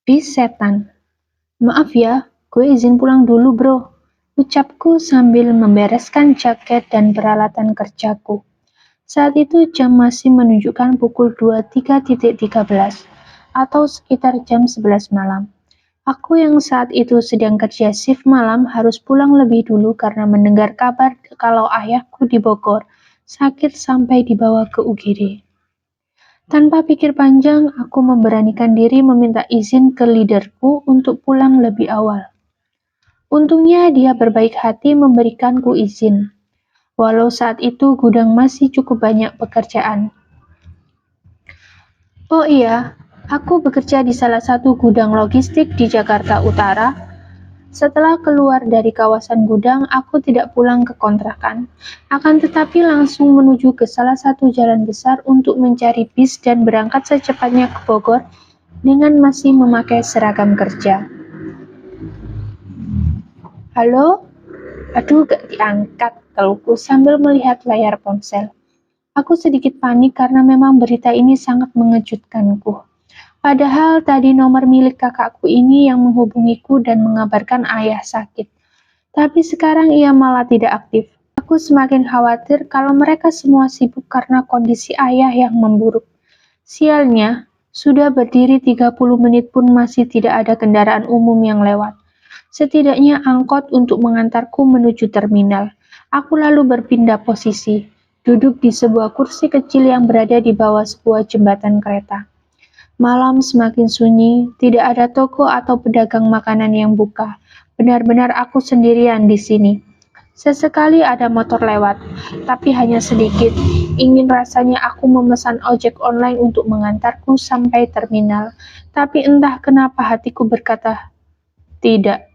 Bis setan. Maaf ya, gue izin pulang dulu bro. Ucapku sambil membereskan jaket dan peralatan kerjaku. Saat itu jam masih menunjukkan pukul 23.13 atau sekitar jam 11 malam. Aku yang saat itu sedang kerja shift malam harus pulang lebih dulu karena mendengar kabar kalau ayahku di Bogor sakit sampai dibawa ke UGD. Tanpa pikir panjang, aku memberanikan diri meminta izin ke leaderku untuk pulang lebih awal. Untungnya dia berbaik hati memberikanku izin, walau saat itu gudang masih cukup banyak pekerjaan. Oh iya, aku bekerja di salah satu gudang logistik di Jakarta Utara. Setelah keluar dari kawasan gudang, aku tidak pulang ke kontrakan, akan tetapi langsung menuju ke salah satu jalan besar untuk mencari bis dan berangkat secepatnya ke Bogor dengan masih memakai seragam kerja. Halo? Aduh, gak diangkat, keluhku sambil melihat layar ponsel. Aku sedikit panik karena memang berita ini sangat mengejutkanku. Padahal tadi nomor milik kakakku ini yang menghubungiku dan mengabarkan ayah sakit. Tapi sekarang ia malah tidak aktif. Aku semakin khawatir kalau mereka semua sibuk karena kondisi ayah yang memburuk. Sialnya, sudah berdiri 30 menit pun masih tidak ada kendaraan umum yang lewat. Setidaknya angkot untuk mengantarku menuju terminal. Aku lalu berpindah posisi, duduk di sebuah kursi kecil yang berada di bawah sebuah jembatan kereta. Malam semakin sunyi, tidak ada toko atau pedagang makanan yang buka. Benar-benar aku sendirian di sini. Sesekali ada motor lewat, tapi hanya sedikit. Ingin rasanya aku memesan ojek online untuk mengantarku sampai terminal. Tapi entah kenapa hatiku berkata, tidak.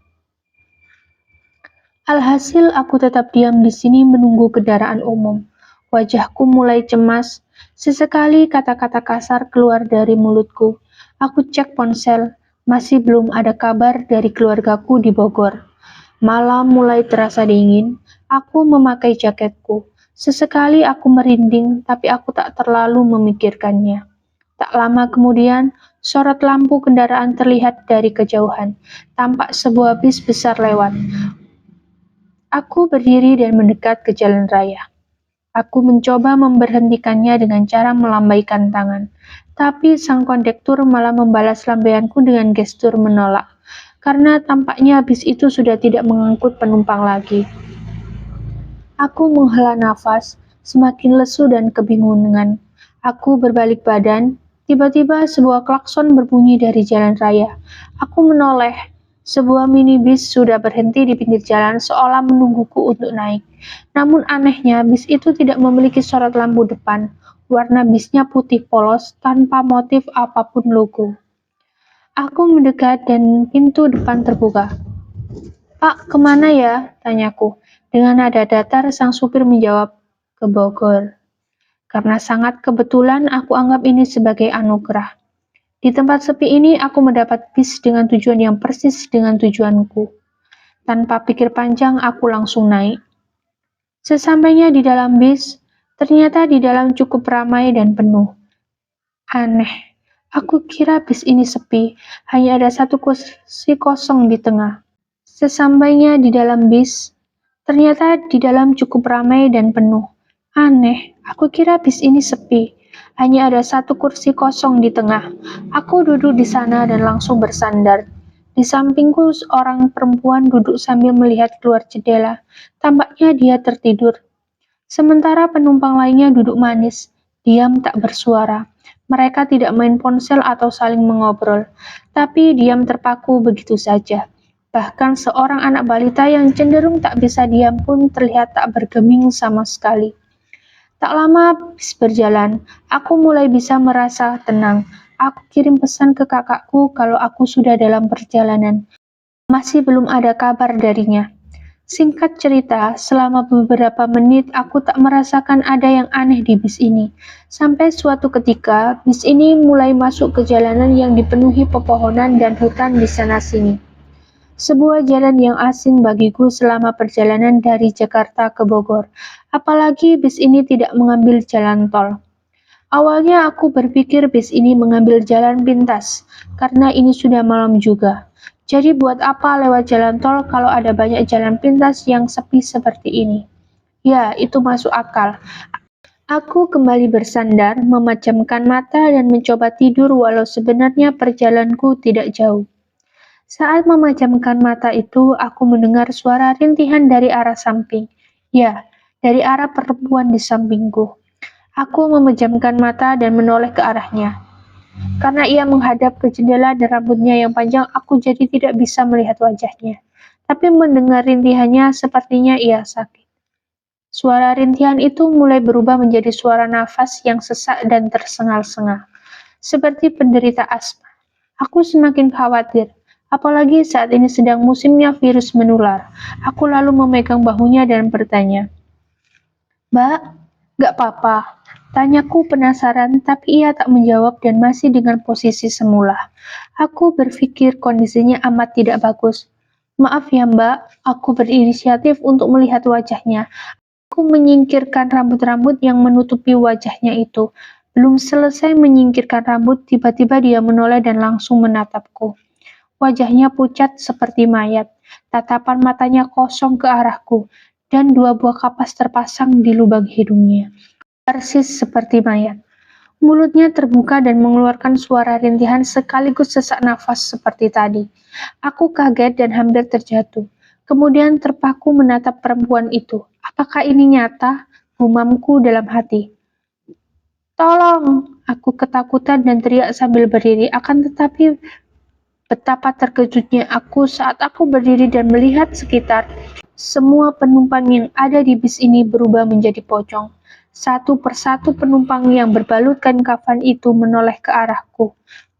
Alhasil aku tetap diam di sini menunggu kendaraan umum. Wajahku mulai cemas. Sesekali kata-kata kasar keluar dari mulutku. Aku cek ponsel, masih belum ada kabar dari keluargaku di Bogor. Malam mulai terasa dingin. Aku memakai jaketku. Sesekali aku merinding, tapi aku tak terlalu memikirkannya. Tak lama kemudian, sorot lampu kendaraan terlihat dari kejauhan. Tampak sebuah bis besar lewat. Aku berdiri dan mendekat ke jalan raya. Aku mencoba memberhentikannya dengan cara melambaikan tangan, tapi sang kondektur malah membalas lambaianku dengan gestur menolak, karena tampaknya bis itu sudah tidak mengangkut penumpang lagi. Aku menghela nafas, semakin lesu dan kebingungan. Aku berbalik badan, tiba-tiba sebuah klakson berbunyi dari jalan raya. Aku menoleh. Sebuah minibus sudah berhenti di pinggir jalan seolah menungguku untuk naik. Namun anehnya, bis itu tidak memiliki sorot lampu depan. Warna bisnya putih polos tanpa motif apapun logo. Aku mendekat dan pintu depan terbuka. Pak, kemana ya? Tanyaku. Dengan nada datar, sang supir menjawab, ke Bogor. Karena sangat kebetulan, aku anggap ini sebagai anugerah. Di tempat sepi ini, aku mendapat bis dengan tujuan yang persis dengan tujuanku. Tanpa pikir panjang, aku langsung naik. Sesampainya di dalam bis, ternyata di dalam cukup ramai dan penuh. Aneh, aku kira bis ini sepi, hanya ada satu kursi kosong di tengah. Sesampainya di dalam bis, ternyata di dalam cukup ramai dan penuh. Aneh, aku kira bis ini sepi. Hanya ada satu kursi kosong di tengah. Aku duduk di sana dan langsung bersandar. Di sampingku seorang perempuan duduk sambil melihat keluar jendela. Tampaknya dia tertidur. Sementara penumpang lainnya duduk manis, diam tak bersuara. Mereka tidak main ponsel atau saling mengobrol, tapi diam terpaku begitu saja. Bahkan seorang anak balita yang cenderung tak bisa diam pun terlihat tak bergeming sama sekali. Tak lama bis berjalan, aku mulai bisa merasa tenang. Aku kirim pesan ke kakakku kalau aku sudah dalam perjalanan. Masih belum ada kabar darinya. Singkat cerita, selama beberapa menit aku tak merasakan ada yang aneh di bis ini. Sampai suatu ketika, bis ini mulai masuk ke jalanan yang dipenuhi pepohonan dan hutan di sana-sini. Sebuah jalan yang asing bagiku selama perjalanan dari Jakarta ke Bogor. Apalagi bis ini tidak mengambil jalan tol. Awalnya aku berpikir bis ini mengambil jalan pintas, karena ini sudah malam juga. Jadi buat apa lewat jalan tol kalau ada banyak jalan pintas yang sepi seperti ini? Ya, itu masuk akal. Aku kembali bersandar, memejamkan mata dan mencoba tidur walau sebenarnya perjalananku tidak jauh. Saat memejamkan mata itu, aku mendengar suara rintihan dari arah samping. Ya, dari arah perempuan di sampingku. Aku memejamkan mata dan menoleh ke arahnya. Karena ia menghadap ke jendela dan rambutnya yang panjang, aku jadi tidak bisa melihat wajahnya. Tapi mendengar rintihannya, sepertinya ia sakit. Suara rintihan itu mulai berubah menjadi suara nafas yang sesak dan tersengal-sengal, seperti penderita asma. Aku semakin khawatir, apalagi saat ini sedang musimnya virus menular. Aku lalu memegang bahunya dan bertanya, "Mbak, gak apa-apa?" Tanyaku penasaran, tapi ia tak menjawab dan masih dengan posisi semula. Aku berpikir kondisinya amat tidak bagus. "Maaf ya Mbak," aku berinisiatif untuk melihat wajahnya. Aku menyingkirkan rambut-rambut yang menutupi wajahnya itu. Belum selesai menyingkirkan rambut, tiba-tiba dia menoleh dan langsung menatapku. Wajahnya pucat seperti mayat, tatapan matanya kosong ke arahku, dan dua buah kapas terpasang di lubang hidungnya. Persis seperti mayat. Mulutnya terbuka dan mengeluarkan suara rintihan sekaligus sesak nafas seperti tadi. Aku kaget dan hampir terjatuh. Kemudian terpaku menatap perempuan itu. Apakah ini nyata? Gumamku dalam hati. "Tolong!" Aku ketakutan dan teriak sambil berdiri. Akan tetapi betapa terkejutnya aku saat aku berdiri dan melihat sekitar. Semua penumpang yang ada di bis ini berubah menjadi pocong. Satu persatu penumpang yang berbalutkan kafan itu menoleh ke arahku,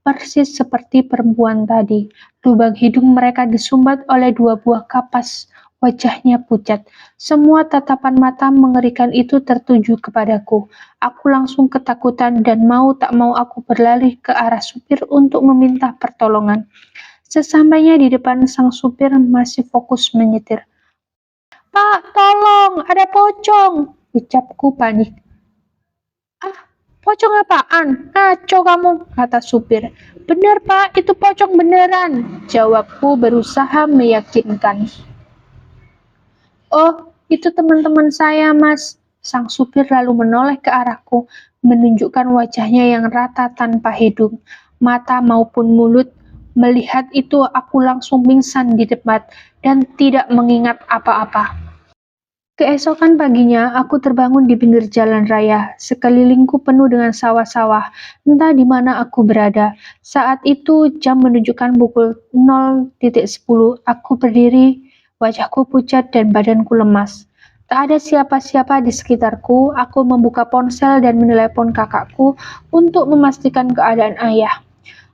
persis seperti perempuan tadi. Lubang hidung mereka disumbat oleh dua buah kapas. Wajahnya pucat. Semua tatapan mata mengerikan itu tertuju kepadaku. Aku langsung ketakutan dan mau tak mau aku berlari ke arah supir untuk meminta pertolongan. Sesampainya di depan, sang supir masih fokus menyetir. "Pak, tolong, ada pocong!" ucapku panik. "Ah, pocong apaan? Ngaco kamu," kata supir. "Bener Pak, itu pocong beneran," jawabku berusaha meyakinkan. "Oh, itu teman-teman saya Mas." Sang supir lalu menoleh ke arahku, menunjukkan wajahnya yang rata tanpa hidung, mata maupun mulut. Melihat itu aku langsung pingsan di tempat dan tidak mengingat apa-apa. Keesokan paginya, aku terbangun di pinggir jalan raya. Sekelilingku penuh dengan sawah-sawah. Entah di mana aku berada. Saat itu jam menunjukkan pukul 0.10. Aku berdiri, wajahku pucat dan badanku lemas. Tak ada siapa-siapa di sekitarku. Aku membuka ponsel dan menelepon kakakku untuk memastikan keadaan ayah.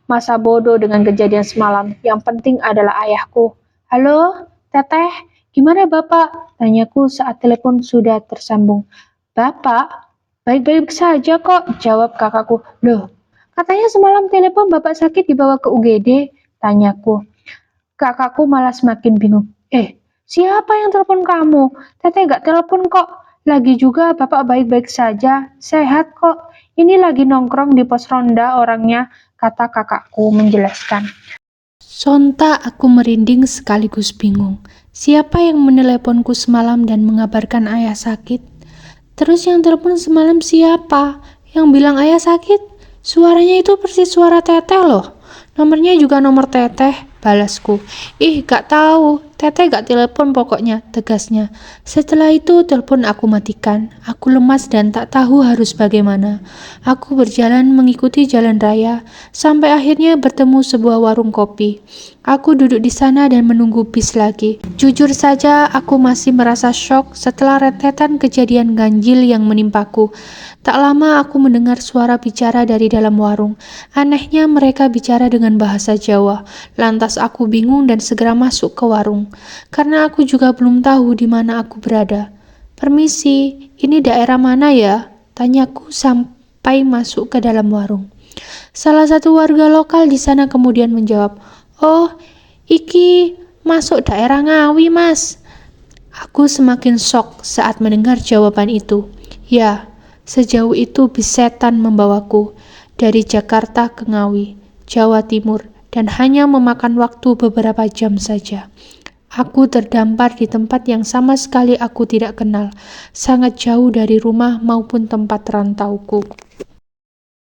Masa bodoh dengan kejadian semalam. Yang penting adalah ayahku. "Halo, Teteh, gimana Bapak?" tanyaku saat telepon sudah tersambung. "Bapak, baik-baik saja kok," jawab kakakku. "Loh, katanya semalam telepon Bapak sakit dibawa ke UGD," tanyaku. Kakakku malah semakin bingung. Siapa yang telepon kamu? Teteh gak telepon kok. Lagi juga Bapak baik-baik saja, sehat kok. Ini lagi nongkrong di pos ronda orangnya, kata kakakku menjelaskan. Sontak aku merinding sekaligus bingung. Siapa yang meneleponku semalam dan mengabarkan ayah sakit? Terus yang telepon semalam siapa? Yang bilang ayah sakit? Suaranya itu persis suara Teteh loh. Nomornya juga nomor Teteh, balasku. Gak tahu. Teteh gak telepon pokoknya, tegasnya. Setelah itu telepon aku matikan. Aku lemas dan tak tahu harus bagaimana. Aku berjalan mengikuti jalan raya, sampai akhirnya bertemu sebuah warung kopi. Aku duduk di sana dan menunggu bis lagi. Jujur saja, aku masih merasa syok setelah rentetan kejadian ganjil yang menimpaku. Tak lama aku mendengar suara bicara dari dalam warung. Anehnya mereka bicara dengan bahasa Jawa. Lantas aku bingung dan segera masuk ke warung. Karena aku juga belum tahu di mana aku berada. "Permisi, ini daerah mana ya?" tanyaku sampai masuk ke dalam warung. Salah satu warga lokal di sana kemudian menjawab, "Oh, iki masuk daerah Ngawi, Mas." Aku semakin shock saat mendengar jawaban itu. Ya, Sejauh itu bisetan membawaku, dari Jakarta ke Ngawi, Jawa Timur, dan hanya memakan waktu beberapa jam saja. Aku terdampar di tempat yang sama sekali aku tidak kenal, sangat jauh dari rumah maupun tempat rantauku.